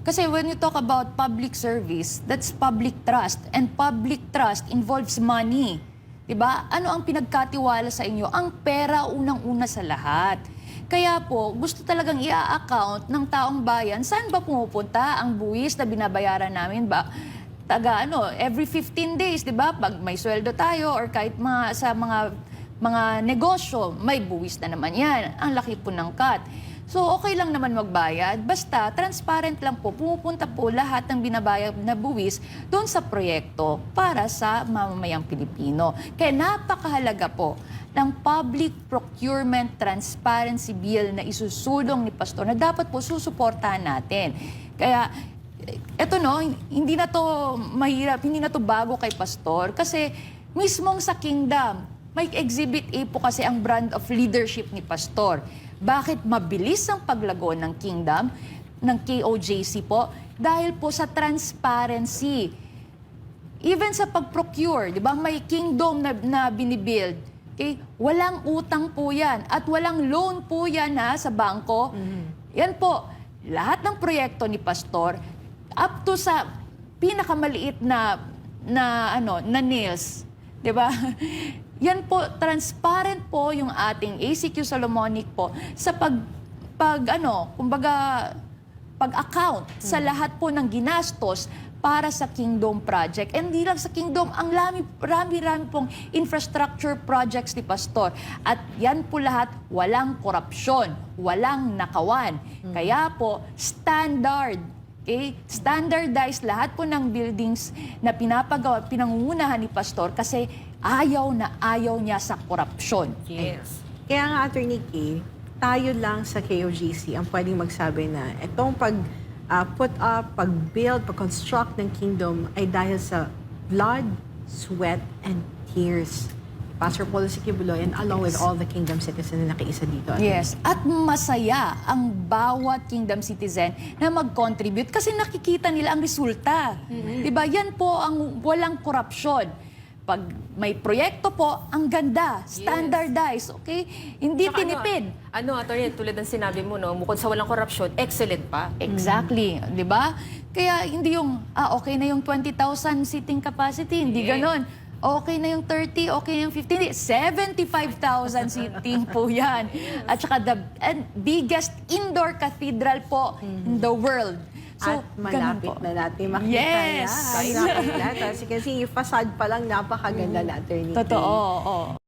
Kasi when you talk about public service, that's public trust. And public trust involves money. Diba? Ano ang pinagkatiwala sa inyo? Ang pera unang-una sa lahat. Kaya po, gusto talagang i-account ng taong bayan, saan ba pumupunta ang buwis na binabayaran namin ba? Every 15 days, di ba? Pag may sweldo tayo or kahit sa mga negosyo, may buwis na naman yan. Ang laki po ng cut. So, okay lang naman magbayad. Basta, transparent lang po. Pumupunta po lahat ng binabayad na buwis doon sa proyekto para sa mamamayang Pilipino. Kaya napakahalaga po ng Public Procurement Transparency Bill na isusulong ni Pastor na dapat po susuportahan natin. Kaya, eto hindi na to mahirap, hindi na to bago kay Pastor kasi mismong sa Kingdom, may Exhibit A po kasi ang brand of leadership ni Pastor. Bakit mabilis ang paglago ng Kingdom, ng KOJC po? Dahil po sa transparency. Even sa pag-procure, di ba, may Kingdom na binibuild. Okay? Walang utang po yan. At walang loan po yan sa bangko. Yan po, lahat ng proyekto ni Pastor, up to sa pinakamaliit na nails, di ba? Yan po, transparent po yung ating ACQ Solomonic po sa pag-account sa lahat po ng ginastos para sa Kingdom Project. And hindi lang sa Kingdom, ang rami pong infrastructure projects ni Pastor. At yan po lahat, walang korupsyon, walang nakawan. Kaya po, standard. Okay? Standardized lahat po ng buildings na pinangungunahan ni Pastor kasi ayaw niya sa korupsyon. Yes. Kaya nga, Attorney Kay, tayo lang sa KOGC ang pwedeng magsabi na itong put up, pag-build, pag-construct ng Kingdom ay dahil sa blood, sweat, and tears. Pastor Paul Siquibuloy and along with all the Kingdom citizens na nakiisa dito. Yes. At masaya ang bawat Kingdom citizen na mag-contribute kasi nakikita nila ang resulta. Diba? Yan po ang walang korupsyon. Pag may proyekto po, ang ganda, standardized, okay? Hindi Tsaka tinipid. Attorney, tulad ng sinabi mo, bukod sa walang korupsyon, excellent pa. Exactly, di ba? Kaya hindi yung, okay na yung 20,000 seating capacity, hindi ganon. Okay na yung 30, okay na yung 50, hindi, 75,000 seating po yan. At saka the biggest indoor cathedral po in the world. So, at malapit na natin makita yes! yan. As you can see, yung facade pa lang napakaganda na, Attorney Kay. Totoo, oo.